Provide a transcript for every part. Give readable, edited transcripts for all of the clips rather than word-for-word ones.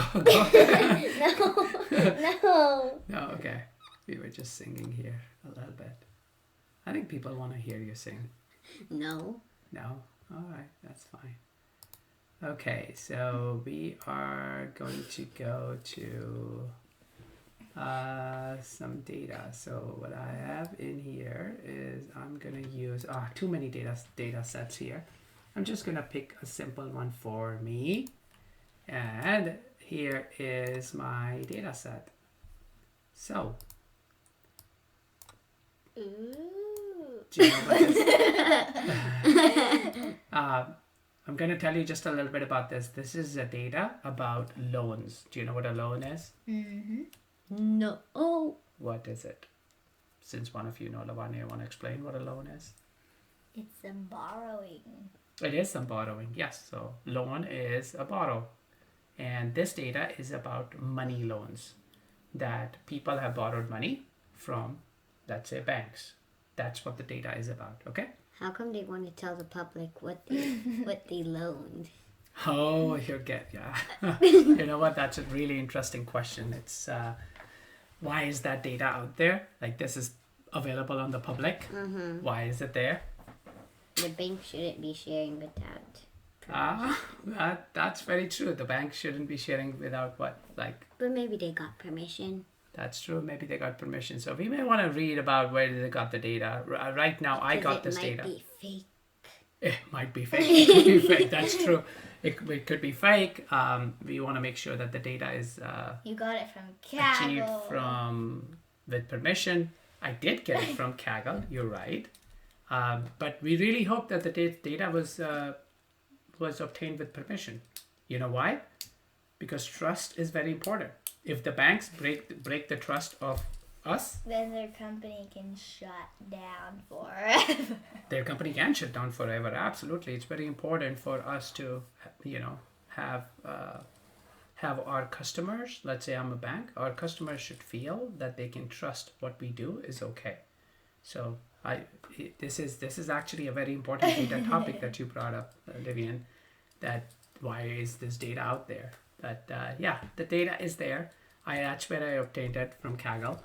Go. No. No, okay. We were just singing here a little bit. I think people want to hear you sing. No. No? All right, that's fine. Okay, so we are going to go to some data. So what I have in here is I'm going to use too many data sets here. I'm just going to pick a simple one for me. And here is my data set. So, Ooh. do you know what this I'm going to tell you just a little bit about this. This is a data about loans. Do you know what a loan is? Mm-hmm. No. Oh. What is it? Since one of you know, Lavanya, you want to explain what a loan is? It's a borrowing. It is some borrowing, yes. So loan is a borrow. And this data is about money loans that people have borrowed money from, let's say, banks. That's what the data is about, okay? How come they want to tell the public what they loaned? Oh, yeah. You know what? That's a really interesting question. It's why is that data out there? Like this is available on the public. Mm-hmm. Why is it there? The bank shouldn't be sharing without. That's very true. The bank shouldn't be sharing without what? Like, But maybe they got permission. that's true. Maybe they got permission. So we may want to read about where they got the data. Right now, I got this data. It might be fake. It might be fake. It could be fake. That's true. It could be fake. We want to make sure that the data is You got it from achieved Kaggle. with permission. I did get it from Kaggle. You're right. But we really hope that the data was obtained with permission. You know why? Because trust is very important. If the banks break the trust of us, Then their company can shut down forever. their company can shut down forever. Absolutely, it's very important for us to, have our customers. Let's say I'm a bank. Our customers should feel that they can trust what we do is okay. So this is actually a very important data topic that you brought up, Vivian. That why is this data out there? But the data is there. That's where I obtained it from Kaggle.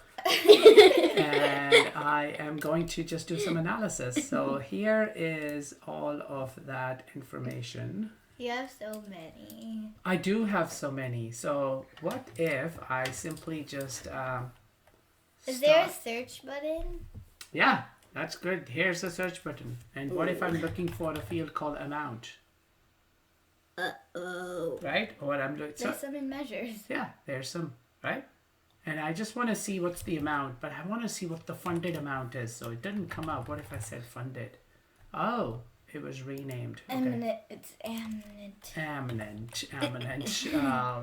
And I am going to just do some analysis. So here is all of that information. You have so many. I do have so many. So what if I simply just Is there a search button? Yeah, that's good. Here's the search button. And what if I'm looking for a field called amount? Uh-oh. Right? Or what I'm doing. There's some in measures. Yeah, there's some, right? And I just want to see what's the amount, but I want to see what the funded amount is. So it didn't come up. What if I said funded? Oh, it was renamed. Okay. Eminent. It's eminent. Eminent.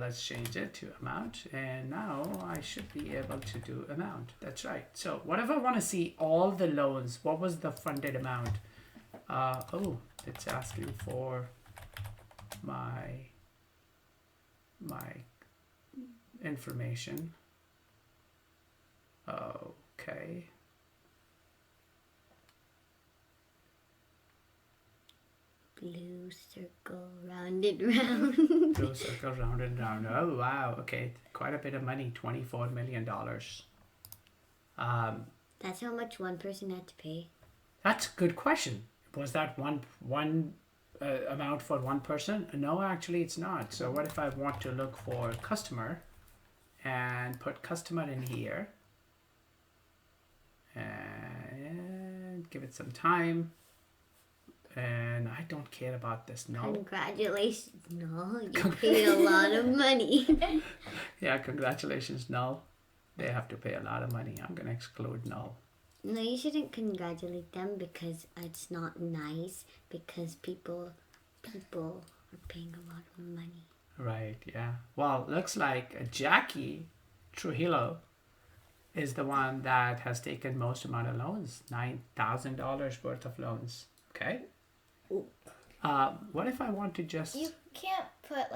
Let's change it to amount. And now I should be able to do amount. That's right. So what if I want to see all the loans? What was the funded amount? It's asking for my information. Okay. Blue circle, round and round. Blue circle, round and round. Oh, wow. Okay. Quite a bit of money. $24 million. That's how much one person had to pay. That's a good question. Was that one amount for one person? No, actually it's not. So what if I want to look for customer and put customer in here and give it some time? And I don't care about this. No. Congratulations. No, you paid a lot of money. Yeah, congratulations. No. They have to pay a lot of money. I'm going to exclude no. No, you shouldn't congratulate them because it's not nice because people are paying a lot of money. Right, yeah. Well, looks like Jackie Trujillo is the one that has taken most amount of loans, $9,000 worth of loans. Okay. Ooh. What if I want to just... You can't put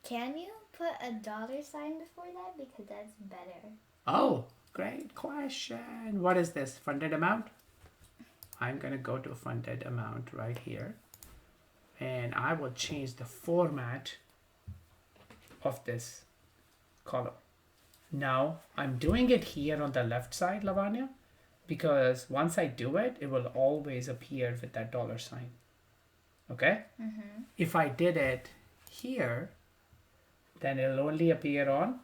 Can you put a dollar sign before that? Because that's better. Oh, great question. What is this? Funded amount? I'm going to go to funded amount right here. And I will change the format of this column. Now I'm doing it here on the left side, Lavanya, because once I do it, it will always appear with that dollar sign. Okay? If I did it here, then it'll only appear on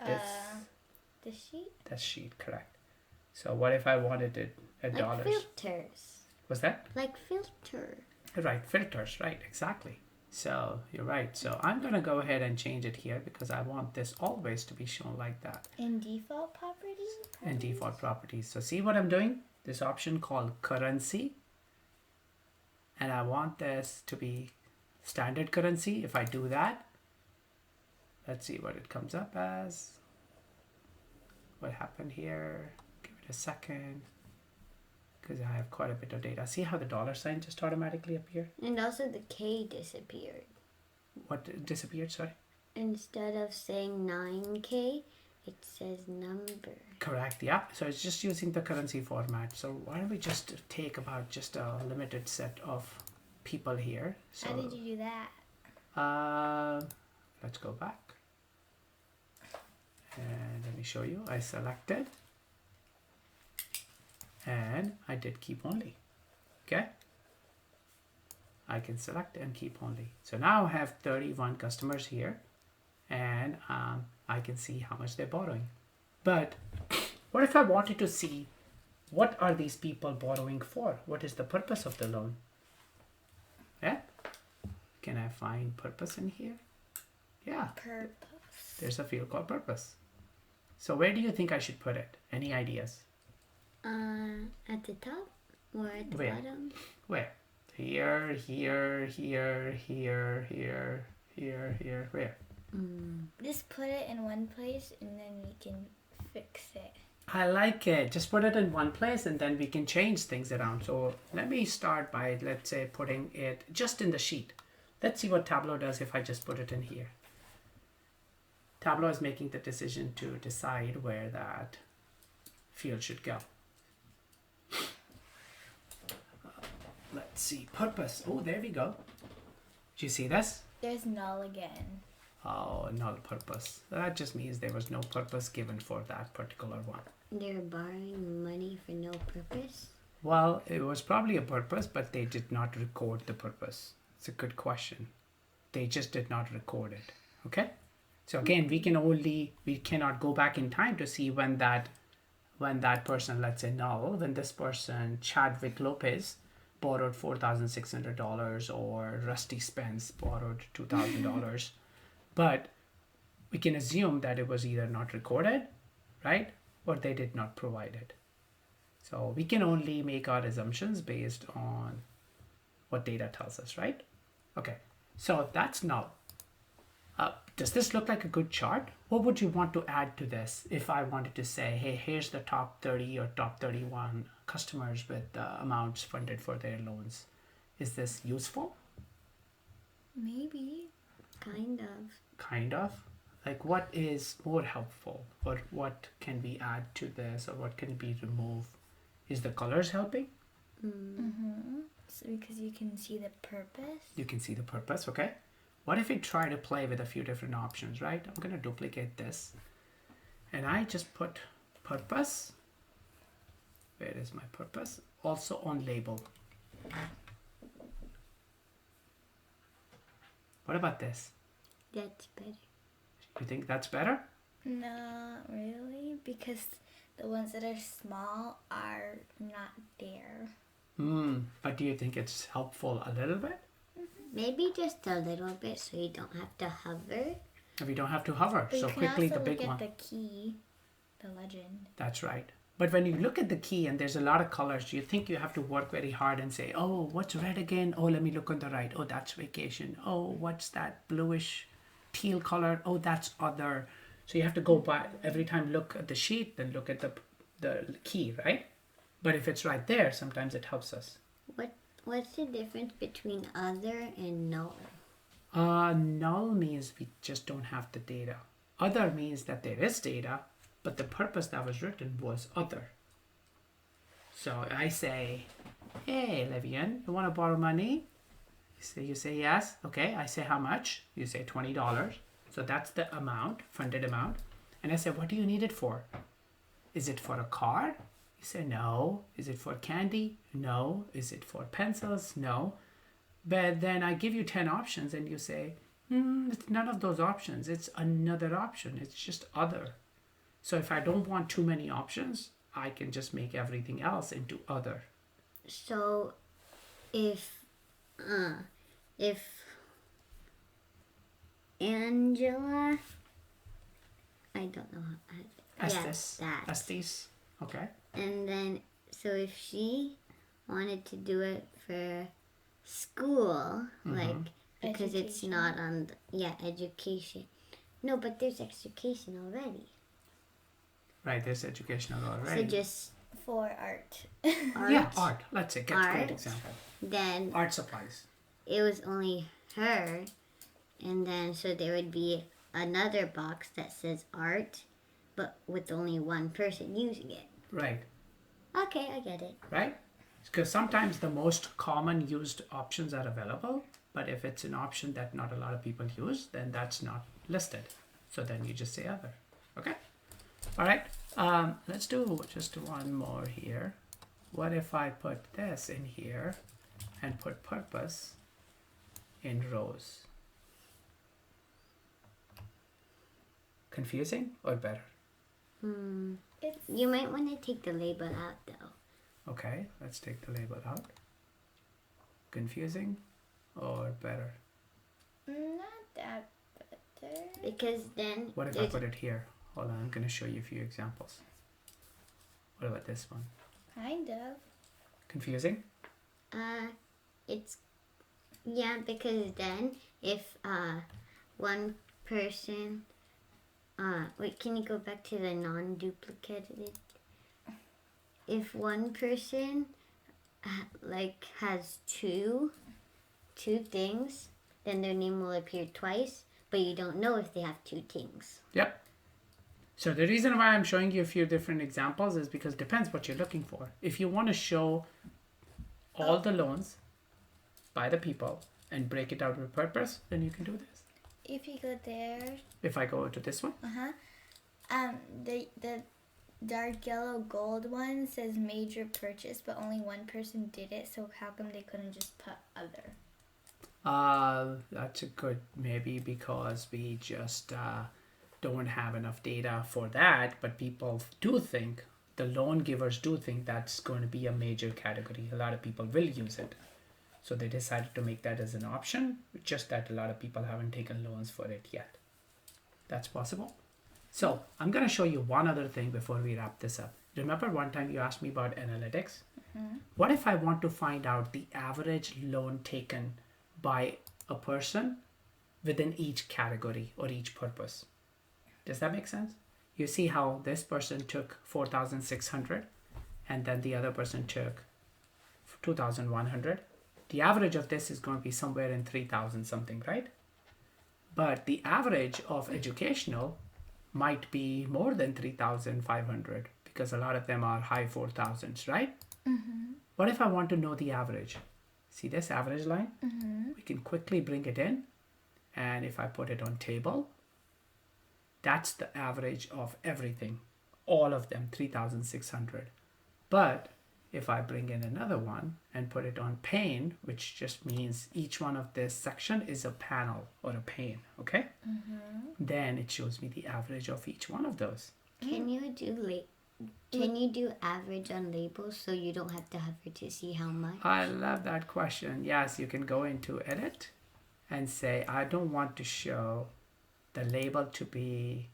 this The sheet? that sheet, correct. So what if I wanted it at Like dollars? filters. What's that? Like filter. Right, filters, right, exactly. So you're right. So I'm gonna go ahead and change it here because I want this always to be shown like that In default properties? in default properties. So see what I'm doing? This option called currency. And I want this to be standard currency. If I do that, let's see what it comes up as. What happened here? Give it a second. Because I have quite a bit of data. See how the dollar sign just automatically appeared? And also the K disappeared. What disappeared, sorry? Instead of saying 9K, it says number. Correct, yeah. So it's just using the currency format. So why don't we just take about just a limited set of people here. So How did you do that? let's go back. And let me show you. I selected. And I did keep only. Okay? I can select and keep only. So now I have 31 customers here. And I can see how much they're borrowing. But what if I wanted to see what are these people borrowing for? What is the purpose of the loan? Yeah? Can I find purpose in here? Yeah, Purpose. there's a field called purpose. So where do you think I should put it? Any ideas? At the top or at the Where? bottom? Where? Here, here, here, here, here, here, here, where? Just put it in one place and then we can fix it. I like it. Just put it in one place and then we can change things around. So let me start by, let's say, putting it just in the sheet. Let's see what Tableau does if I just put it in here. Tableau is making the decision to decide where that field should go. Let's see, purpose. Oh, there we go. Do you see this? There's null again. Oh, null purpose. That just means there was no purpose given for that particular one. They're borrowing money for no purpose. Well, it was probably a purpose, but they did not record the purpose. It's a good question. They just did not record it. Okay? So again, we cannot go back in time to see when that person, let's say null, when this person, Chadwick Lopez, borrowed $4,600 or Rusty Spence borrowed $2,000. But we can assume that it was either not recorded, right? Or they did not provide it. So we can only make our assumptions based on what data tells us, right? Okay, so that's null. Does this look like a good chart? What would you want to add to this if I wanted to say, hey, here's the top 30 or top 31 customers with amounts funded for their loans? Is this useful? Maybe. Kind of. Kind of. Like what is more helpful, or what can we add to this, or what can be removed? Is the colors helping? So because you can see the purpose. You can see the purpose, okay? What if we try to play with a few different options, right? I'm going to duplicate this. And I just put purpose. Where is my purpose? Also on label. What about this? That's better. You think that's better? Not really, because the ones that are small are not there. But do you think it's helpful a little bit? Maybe just a little bit so you don't have to hover. And we don't have to hover. But So you can quickly also the big look one. at the key, the legend. That's right. But when you look at the key and there's a lot of colors, you think you have to work very hard and say, oh, what's red again? Oh, let me look on the right. Oh, that's vacation. Oh, what's that bluish teal color? Oh, that's other. So you have to go by every time, look at the sheet, then look at the key, right? But if it's right there, sometimes it helps us. What's the difference between other and null? Null means we just don't have the data. Other means that there is data, but the purpose that was written was other. So I say, hey, Levian, you want to borrow money? You say yes. Okay. I say how much? You say $20. So that's the amount, funded amount. And I say, what do you need it for? Is it for a car? You say no. Is it for candy? No. Is it for pencils? No. But then I give you 10 options and you say, it's none of those options. It's another option. It's just other. So if I don't want too many options, I can just make everything else into other. So if Angela, I don't know how. Estes. That. Estes. Okay. And then, so if she wanted to do it for school, like, because it's not on, education. No, but there's education already. Right, there's educational already. So just for art. art. Yeah, art. Let's say, get a great Art. example. Then Art supplies. it was only her, and then so there would be another box that says art, but with only one person using it. Right. Okay, I get it. Right? Because sometimes the most common used options are available, but if it's an option that not a lot of people use, then that's not listed. So then you just say other. Okay? All right. Let's do just one more here. What if I put this in here and put purpose in rows? Confusing or better? You might want to take the label out though. Okay, let's take the label out. Confusing or better? Not that better. Because then What if I put it here? Hold on, I'm going to show you a few examples. What about this one? Kind of. Confusing? it's because then if one person wait, can you go back to the non-duplicated? If one person like has two things, then their name will appear twice, but you don't know if they have two things. Yep. So the reason why I'm showing you a few different examples is because it depends what you're looking for. If you want to show all the loans by the people and break it out with purpose, then you can do this. If you go there, If I go to this one, the dark yellow gold one says major purchase, but only one person did it. So how come they couldn't just put other? that's a good maybe because we just don't have enough data for that, but people do think, the loan givers do think that's going to be a major category. A lot of people will use it. So they decided to make that as an option, just that a lot of people haven't taken loans for it yet. That's possible. So I'm going to show you one other thing before we wrap this up. Remember one time you asked me about analytics? What if I want to find out the average loan taken by a person within each category or each purpose? Does that make sense? You see how this person took 4,600 and then the other person took 2,100. The average of this is going to be somewhere in 3,000 something, right? But the average of educational might be more than 3,500 because a lot of them are high 4,000s, right? What if I want to know the average? See this average line? We can quickly bring it in. And if I put it on table, that's the average of everything. All of them, 3,600. But if I bring in another one and put it on pane, which just means each one of this section is a panel or a pane, okay? Then it shows me the average of each one of those. Can you do average on labels so you don't have to hover to see how much? I love that question. Yes, you can go into edit and say, I don't want to show the label to be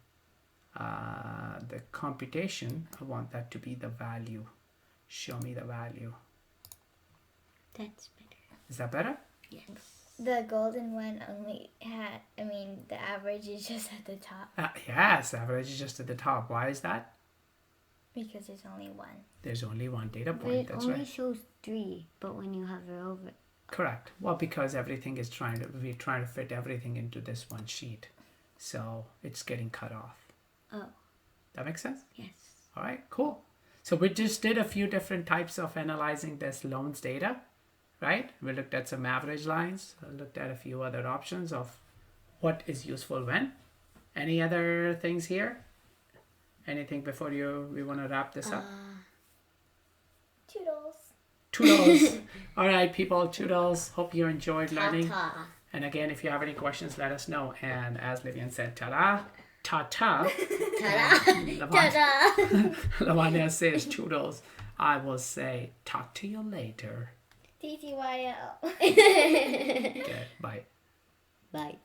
the computation. I want that to be the value. Show me the value. That's better. Is that better? Yes. The golden one only had, the average is just at the top. Yes, average is just at the top. Why is that? Because there's only one. There's only one data But point. it That's only right. shows 3, but when you hover over, Correct. Well, because everything is we're trying to fit everything into this one sheet. So it's getting cut off. oh, That makes sense? yes. All right, cool. So we just did a few different types of analyzing this loans data. right? We looked at some average lines, looked at a few other options of what is useful when. Any other things here? Anything before we want to wrap this up? Toodles. Toodles. All right, people, toodles. Hope you enjoyed learning. Ta-ta. And again, if you have any questions, let us know. And as Vivian said, ta-da, ta-ta. Ta-da. Ta-da. Lavanya says toodles. I will say talk to you later. TTYL. Okay, bye. Bye.